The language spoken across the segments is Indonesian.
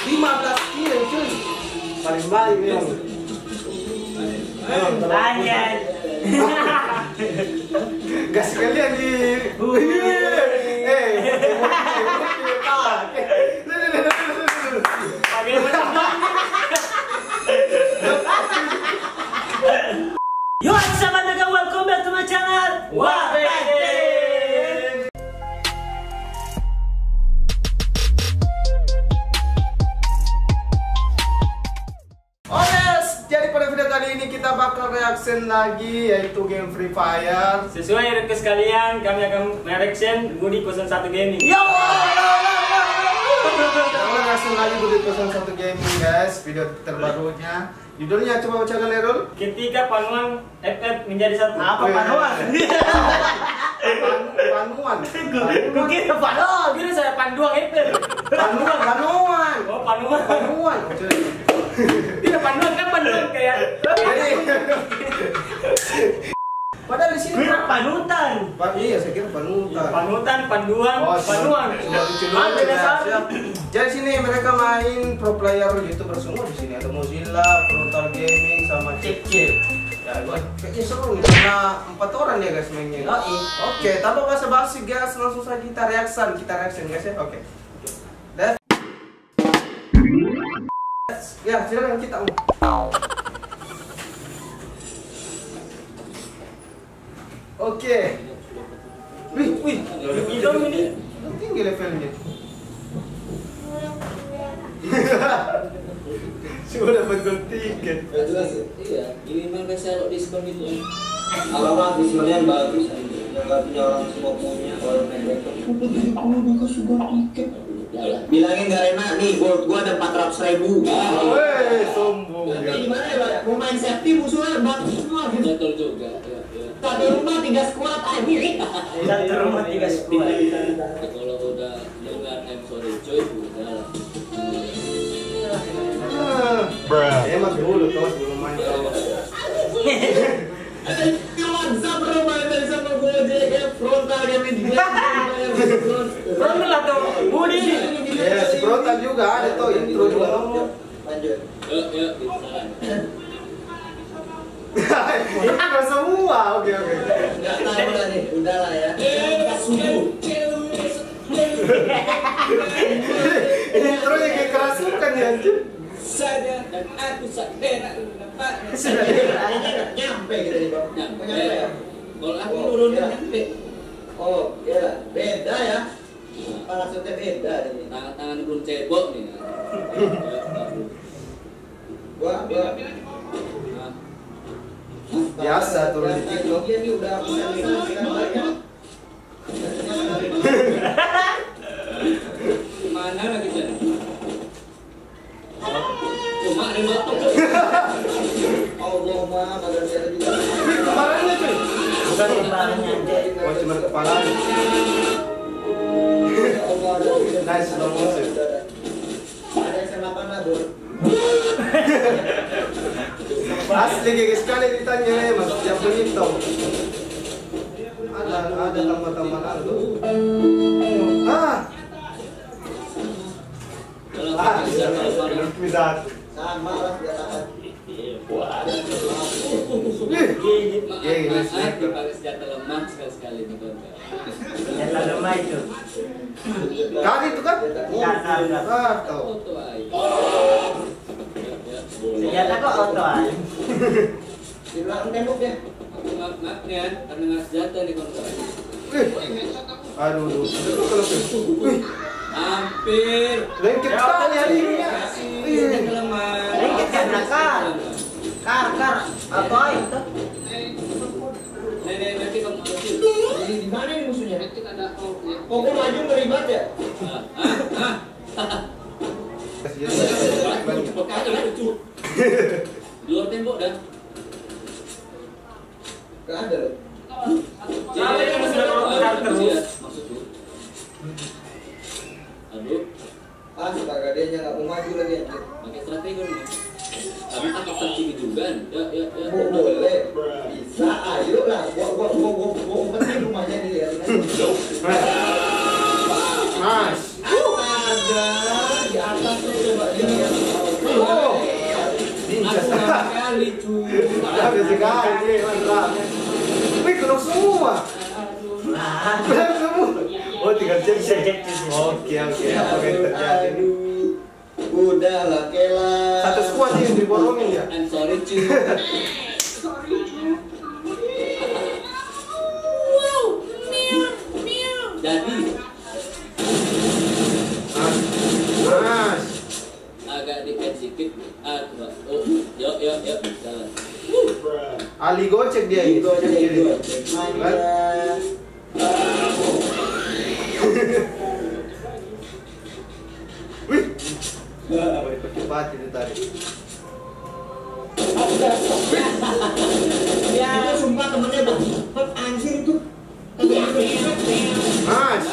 15 kilo cuy. Paling baik memang. Banyak. Gas sekalian di. Yo, sahabat naga, welcome back to my channel. Wah, jadi pada video kali ini kita bakal reaction lagi, yaitu game Free Fire. Sesuai request kalian, kami akan mereaction Budi 01 Gaming. Yo! Kita reaction lagi Budi 01 Gaming guys, video terbarunya. Judulnya coba bacakan Errol. Ketika Panuan FF menjadi satu. apa panuan? Panuan. Kukira panuan. Kira saya Panduang FF. Panuan. Oh, Panuan. Panuan. Tidak Panduan kan Panduan kayak. Padahal di sini Kira panutan. iya, saya kira panutan. Panutan, Panduan, Oh, Panuan. sudah lucu Ah, dulu beda ya. satu. Siap. Jadi sini mereka main pro player YouTuber semua di sini. Ada Mozilla, Frontal Gaming sama Cip. Ya, gua kayaknya seru nih karena 4 orang ya guys mainnya. Oke, tanpa basa-basi guys, langsung saja kita reaction guys ya. Oke. Ya, silakan kita. Oke. Wih, Hidung ini. tinggi levelnya. Sudah dapat gold ticket. Iya, ini memang bisa diskon gitu. Alamat diskonnya bagus, yang nggak punya orang semua punya orang mereka. Kalau bakal sudah tiket. Bilangin nggak enak nih, gold gua ada 400.000. Weh, sombong. Jadi gimana ya, Pak? Mau main safety musuhnya bantu semua gitu. Betul juga. Satu rumah 3 squad aja. Satu rumah 3 squad. Kalau udah dengar I'm sorry coy, udah. Emang dulu kawan belum main kawan. Kawan Zabro main dari sama Gojek ya, Frontal Gaming juga. Frontal atau Budi? Ya, si Frontal juga ada tuh intro juga. Lanjut. Yuk, bisa. Intro semua. Oke. Enggak tahu lah nih, udahlah ya. Subuh. Intronya kayak kerasukan ya anjir. Saja dan aku sadar dapat. Nyampe gitu nih, Bang. Nyampe ya. Kalau aku turun nyampe. Oh, iya, beda ya. Parasutnya beda ini. Tangan-tangan belum cebok nih. Gua Biasa turun di TikTok. Dia nih udah bisa mengingatkan banyak. Mana lagi jadi? Cuma ada motor. Allah mah ada juga. Kepalanya cuy. Bukan kepalanya. Oh, cuma kepalanya. Allah ada. Nice slow motion. Ada SMA mana, Bro? Asli gigi sekali ditanya Mas, yang penghitung. Ada tambah-tambahan tuh. Bisa. Sama lah biasa. Pakai senjata lemah sekali-sekali nih, Bro. Senjata lemah itu. Kali itu kan? Tahu. Foto aja. Senjata kok auto aja. Di belakang tembok ya. Maaf nih ya, karena nggak senjata nih kalau Aduh. hampir. Lengket sekali hari ini ya. Senjata lemah. Lengket karena kar apa itu? Nenek nanti kamu kecil. Jadi di mana nih musuhnya? Nanti ada pokok maju ngeribat ya. Cepet aja lah lucu. Di luar tembok dah. Gak ada loh. Sampai kan sudah terus. Maksudku. Aduh. Suka gadenya nggak mau maju lagi anjir. Pakai strategi dong. Kami takut tercingit juga. Ya. Boleh. Bisa. Ayo lah. Gua umpetin rumahnya nih lihat. Mas. Ada di atasnya coba Oh. Aku kali cuy. Habis sekali, mantap. Wih, kena semua. Kena semua. Oh, tinggal cek. Oke. Apa yang terjadi? Udahlah, Kela. Satu squad yang diborongin ya. I'm sorry cuy. Jadi Mas. agak dikit sedikit. Oh, yuk, jalan. Ali gocek dia ini. Wih. Cepat itu tadi. Itu sumpah temennya anjir itu. Mas.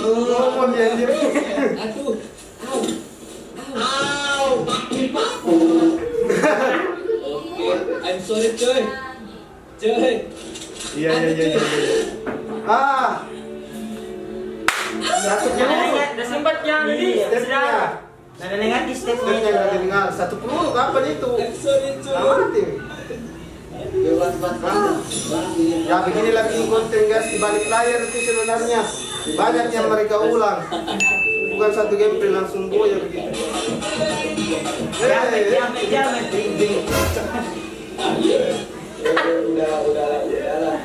Ngomong dia anjir. Aduh. Oke, I'm sorry coy. Iya. Ah. Satu Udah sempat yang ini stepnya. Nada negatif Stepnya stepnya. nggak didengar. Satu peluru kapan itu? I'm sorry Nggak coy. mati. Ya beginilah bikin konten guys di balik layar itu sebenarnya banyak yang mereka ulang. Bukan satu gameplay langsung goyah begitu. Jamet. Udahlah.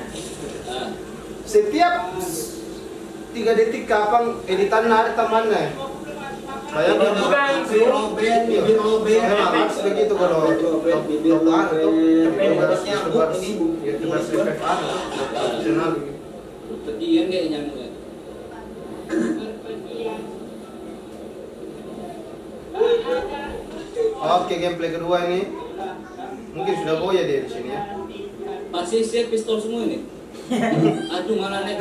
Setiap 3 detik kapan editan narik temannya. Bayangkan harus begitu kalau Ketian kayak nyamuk. Oke, gameplay kedua ini mungkin sudah goyah dia di sini ya. Pasti siap pistol semua ini. Aduh malah nek.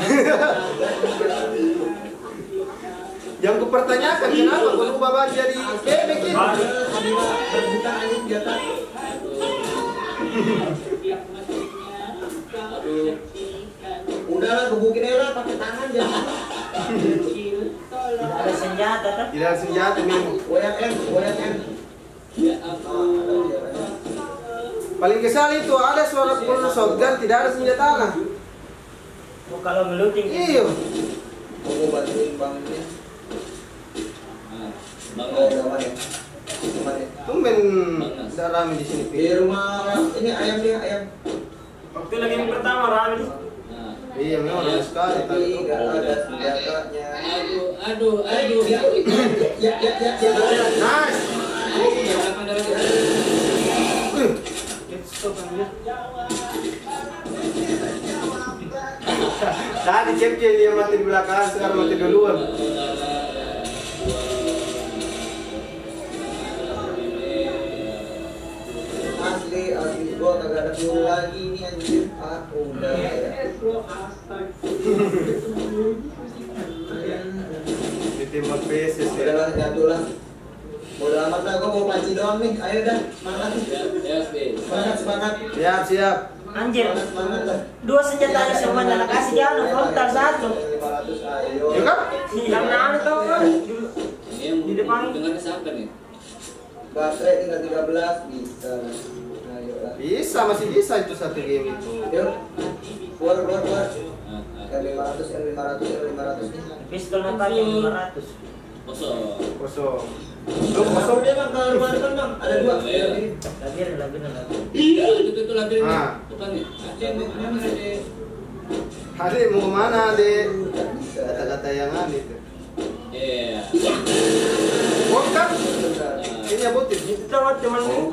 Yang kupertanyakan kenapa kau ubah baju jadi bebek ini? Aduh. Udahlah gebukin aja lah pakai tangan jangan. Ada senjata tuh. Tidak ada senjata memang. Goyang M. Ya ampun. Paling kesal itu ada suara peluru shotgun tidak ada senjata lah. Oh, kalau ngeluting. Iya. Mau bantuin bang ini. Bang mana? Tumben tidak ramai di sini. Di rumah ini ayam dia ayam. Waktu lagi yang pertama rame. Iya memang ramai sekali tadi. Enggak ada senjatanya. Aduh. Ya. Nice. Tadi cek dia mati di belakang, sekarang mati duluan. Asli gua kagak ada peluru lagi nih anjir. Udah ya. Ditembak PSS ya. Udahlah jatuh lah. Bodo amat lah, gua mau panci doang nih. Ayo dah, semangat. Semangat. Siap. Anjir. Semangat lah. 2 senjata semua nana kasih dia anu frontal 1. 500 ayo. Ya kan? Karena anu tau kan? Di depan dengan siapa nih? Baterai tinggal 13 bisa. Ayo lah. Bisa, masih bisa itu satu game itu. Yuk. Keluar. L500 nih. Pistol natanya 500. Kosong. Kosong dia bang, kalau rumah depan bang, ada 2. Labir. Iya, itu labirnya. Ah. Bukan nih. Ada. Adek mau kemana adek? Kata-kata yang aneh itu. Iya. Bukan? Ini abutin. Itu sama temanmu.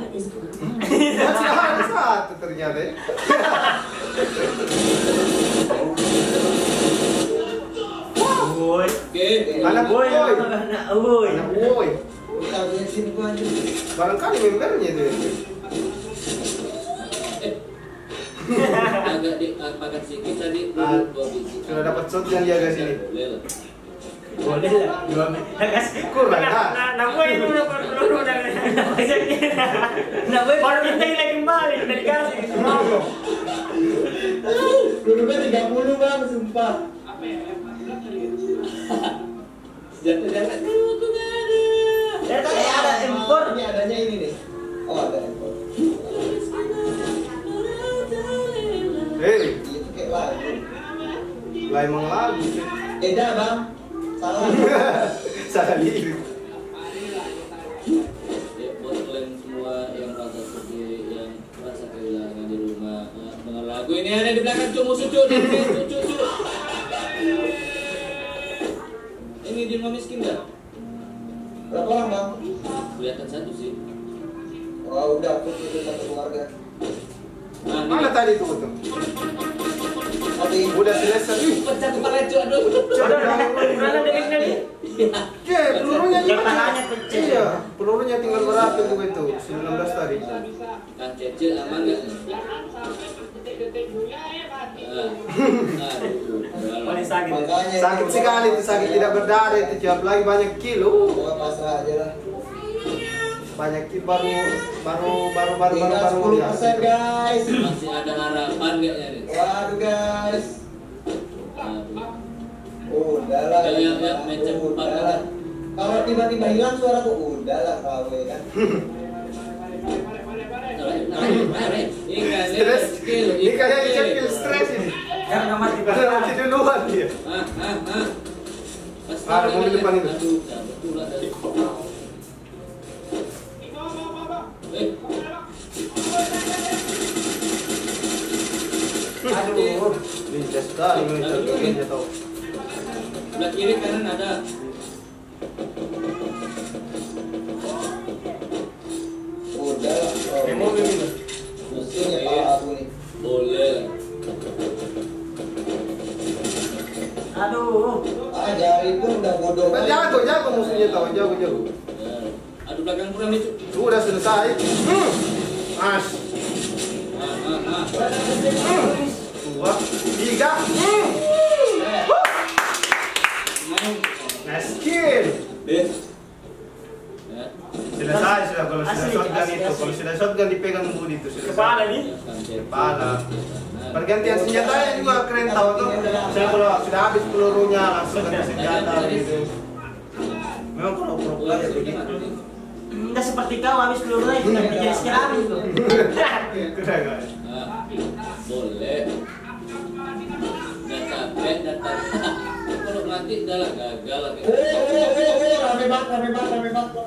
Masih ada satu ternyata ya. Woi. Oke. Anak boy. Anak woi. Anak boy. Kita bensin gua anjir. Barangkali membernya itu. Agak dipakai sedikit tadi. Ah, 2 biji. Sudah dapat shotgun dia ke sini. Boleh lah. Boleh lah. 2 menit. Kasih. Kurang lah. Nah, gue itu udah peluru dan Nah, woi baru kita lagi kembali dari kasih semua. Dulunya 30 bang, sumpah. Jangan tuh gak ada. Ada impor. Ini adanya ini nih. Oh ada impor. Hei, Itu kayak lagu. lah emang lagu sih. Beda bang. Salah. Salah lirik. Ya, buat kalian semua yang merasa seperti yang merasa kehilangan di rumah dengan lagu ini ada di belakang cu musuh cu. Ini di rumah miskin nggak? Berapa orang bang? Kelihatan satu sih. Oh udah aku itu satu keluarga. Nah, Mana tadi tuh? Tadi Udah selesai. Ih, pecah kepala cu, aduh. Mana deliknya nih? ya, pelurunya Yang gimana? palanya pecah. Iya, pelurunya tinggal berapa tuh itu? 19 tadi. Kang Cece aman nggak? Paling sakit. makanya Sakit sekali itu, sakit tidak berdarah itu, siap lagi banyak kilo. Gua pasrah aja lah. Banyak kilo baru Tinggal 10% guys. Masih ada harapan kayaknya nih. Waduh guys. Aduh. Udahlah. Ya, macam udahlah. Kalau tiba-tiba hilang suaraku, udahlah kau ya kan. Stres. Ini kayak skill stres ini. Jangan mati Karena mati duluan dia. Ah, mobil depan itu. Aduh, ya, betul lah tadi. Aduh, lincah sekali mengejar tahu. Sebelah kiri kanan ada. Udahlah. Ini mobil ini. Musuhnya pala aku nih. Boleh. Aduh. Ah jari pun udah bodoh. Jago musuhnya tahu, jago. Ya. Aduh belakang kurang nih, Cuk. Sudah selesai. Mas. Dua, tiga. Nice kill. Deh. Ya. Selesai sudah kalau sudah Asli, shotgun asli, itu. asli. Kalau sudah shotgun dipegang budi itu selesai. Kepala nih. Kepala. Pergantian senjatanya juga keren tahu tuh. Saya kalau sudah habis pelurunya langsung ganti senjata gitu. Memang kalau pro-player ya begitu. Enggak seperti kau habis pelurunya itu nanti jadi sekarang itu. Keren kan? Boleh. Udah capek, datang. Kalau mati udah lah gagal lagi. Rame banget.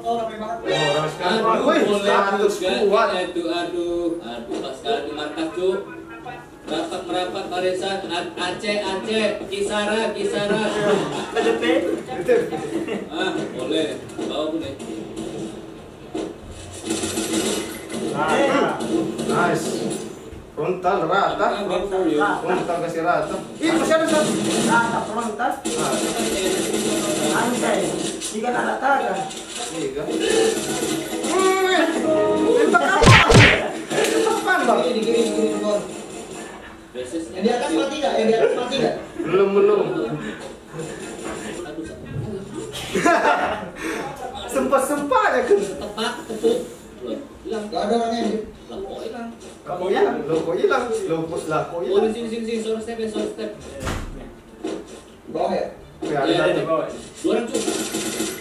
Oh, rame banget. Oh, orang sekarang. Aduh, Wih, boleh 100 juga. kuat. Aduh, pas sekali di markas Cuk. Merapat barisan Aceh, Kisara. PDP. Boleh. Bawa pun nih. Nice. Frontal rata. Frontal kasih rata. Ih, masih ada satu. Rata frontal. Anjay. Jika nak rata kan. Tiga. Tembak apa? Apaan bang? Gini, Bang. Yang di atas mati nggak? Belum. Aduh, Sempat ya kan? tepat tepuk. Loh, hilang. Gak ada orangnya nih. Lah kok hilang? Kamu hilang. Lo kok hilang? Oh, hilang? di sini, sore step. Bawah ya? Ya, ada Ya, satu. Dua orang Cuk.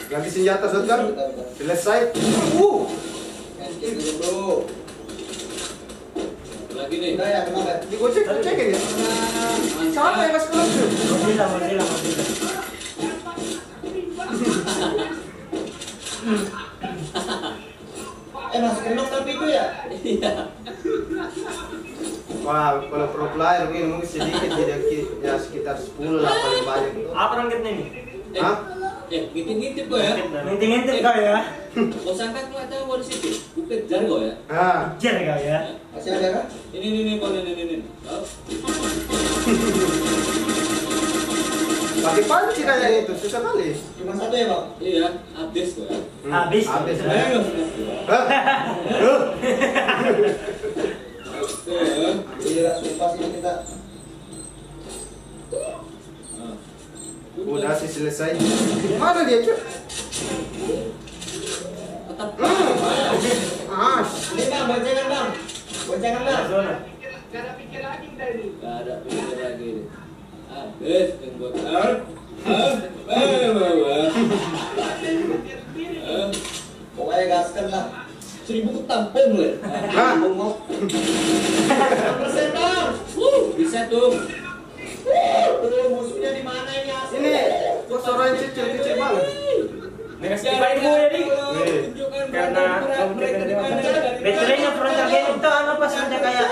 Lagi senjata shotgun. Bentar. Selesai. Cek dulu bro. Lagi nih. Udah ya, kenapa? Digocek-gocekin ya. Siapa yang kasih kelas? Mozilla. Masih kenok tapi itu ya? Iya. Wah, kalau pro player begini mungkin sedikit tidak ya sekitar 10 lah paling banyak itu. Apa rangkitnya nih? Hah? Ngintip kok ya. Ngintip kau ya. Kau sangka kau ada di situ. Gue kejar kau ya. Ah, Kejar kau ya. Masih ada kan? Ini kau ini. Kau. pakai panci kayak itu susah kali. Cuma satu ya bang? Iya, habis kok ya. Habis. Habis. Ayo. Hah? Huh? Iya, sumpah sini kita. Udah sih selesai. Mana dia cuy? Tetap. Ah, Ini bang, boncengan bang. Boncengan bang. Gak ada pikir lagi. Habis yang buat Pokoknya gaskan lah. 1000 ku tampung lah. Mau. Persen dong. Bisa tuh. Musuhnya di mana ini? Ini kok suaranya kecil banget. Negas ibu ya nih. Karena Baterainya frontal gaming itu apa pas udah kayak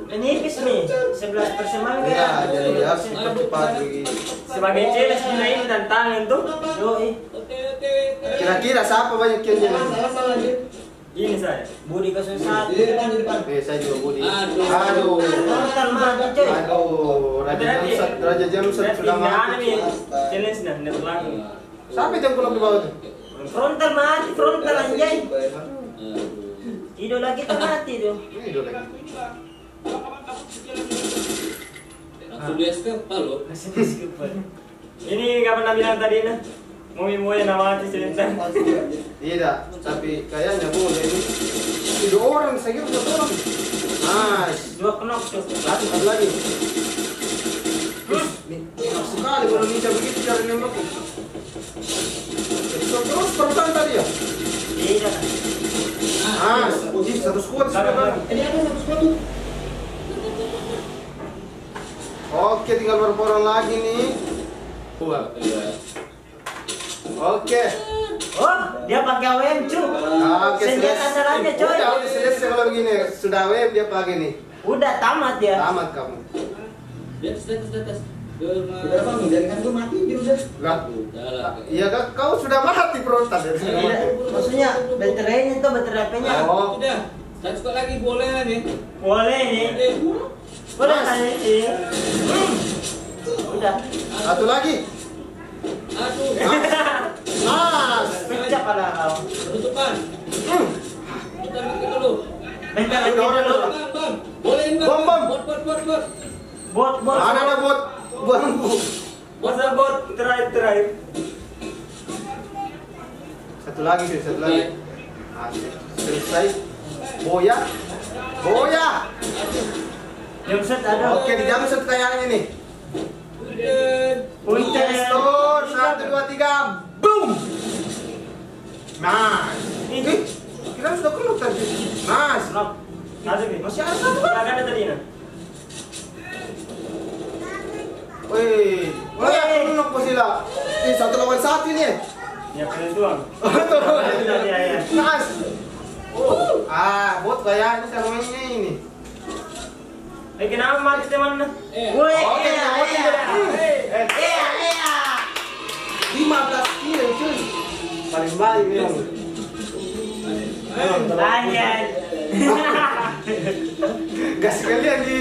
menipis nih 11 perseman Iya, kan. jadi harus cepat sebagai cewek sebenarnya tantangan tuh. Yoi. Kira-kira siapa banyak killnya? Salah aja. Ini saya. Budi kesusahan. Di depan. Saya juga Budi. Aduh. Frontal mati coy. Aduh, Raja Jamsat sudah mati. nih. Challenge dah, net lagi. Siapa itu yang pulang di bawah tuh? Frontal mati, frontal anjay. Aduh. Idola kita mati tuh. Ini udah lagi. Langsung di escape lo. Ini nggak pernah bilang tadi nah. Mau yang nama cerita. Tidak, tapi kayaknya boleh ini. 2 orang, saya kira 2 orang. Nice. 2 knock tuh. Satu lagi. Enak sekali kalau bisa begitu cara nembak. Terus perusahaan tadi ya? Tidak. Satu squad sudah kan? Ini ada satu squad tuh. Oke, tinggal berapa orang lagi nih? Oke. Oh, dia pakai AWM cu. Oke, Senjata andalannya coy. Udah selesai kalau begini. Sudah web dia pakai nih. Udah tamat ya. Tamat kamu. Di atas. Udah bang, jaringan gue mati gitu udah. Lah. Udah lah. Iya kan kau sudah mati protas dari sini. Tidak. Maksudnya baterainya tuh baterai HP-nya. Oh. Udah. Satu sekali lagi boleh lah nih. Boleh nih. Udah kan ini. Udah. Satu lagi. Aduh. Pecah pada kau. Penutupan. Bentar lagi dulu. Bentar lagi dulu. Bang. Bolehin bang. Bom. Bot. Ada bot. Masa bot terakhir. Satu lagi. Selesai. Boya. Jamset ada. Oke, di Jamset kayaknya nih. Punten. Store 1 2 3. Boom. Nah. Kita sudah keluar tadi. Mas. Ada nih. Masih ada satu kan? Ada tadi nah. Wih, aku nunggu posila. Ini 1 lawan 1 ini. Ya kalian doang. Iya. Mas. Bot kayaknya sama mainnya ini. Kenapa mati teman? Woi, Oke, iya. 15 kilo cuy. Paling baik memang. Anjay. Gas sekalian di.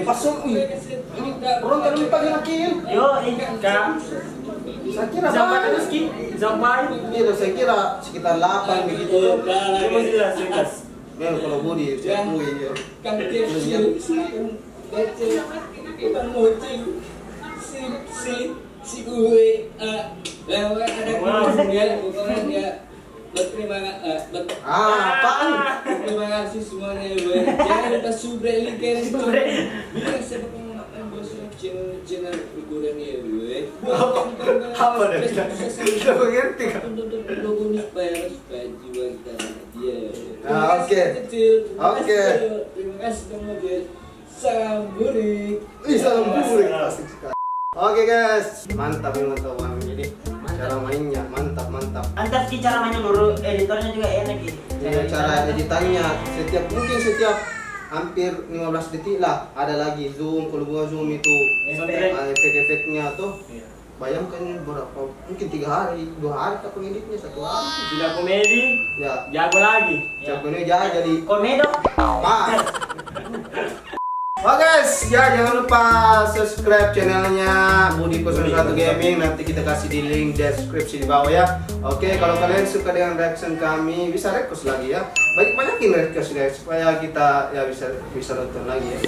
Pasung ini perontal lupa di kill. Yo, ini Kak. Saya kira Sampai banyak. meski sampai. Iya, saya kira sekitar 8 begitu. Cuma jelas. Memang kalau Budi saya akui ya. Kang kecil. Kita mucing. Si gue lewat ada kemudian pokoknya berterima Apaan? terima kasih semuanya gue. Jangan lupa subscribe like biar sepak makan bosnya channel hiburan ya gue. Apa dah? Tidak mengerti kan? Tonton logo nih supaya jiwa kita dia. Oke. Terima kasih kemudian salam burik. Salam burik. Asik sekali. Oke guys, mantap memang kawan. Jadi cara mainnya mantap. Antap sih cara mainnya dulu, editornya juga enak gitu. Iya, cara editannya setiap hampir 15 detik lah ada lagi zoom. Kalau gua zoom itu efek-efeknya tuh. Bayangkan berapa? Mungkin 3 hari, 2 hari tak pengeditnya 1 hari. Sudah komedi, Ya, jago lagi. jagonya jadi Komedo. pas. Oke, guys, ya jangan lupa subscribe channelnya Budi 01 Gaming. Nanti kita kasih di link deskripsi di bawah ya. Oke, kalau kalian suka dengan reaction kami, bisa request lagi ya. Banyakin request guys, supaya kita ya bisa nonton lagi ya.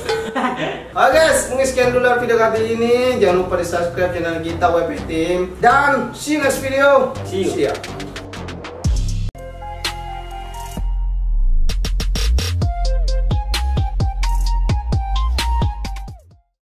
Oke guys, mungkin sekian dulu video kali ini. Jangan lupa di subscribe channel kita WP Team. Dan see you next video. See you. Ya.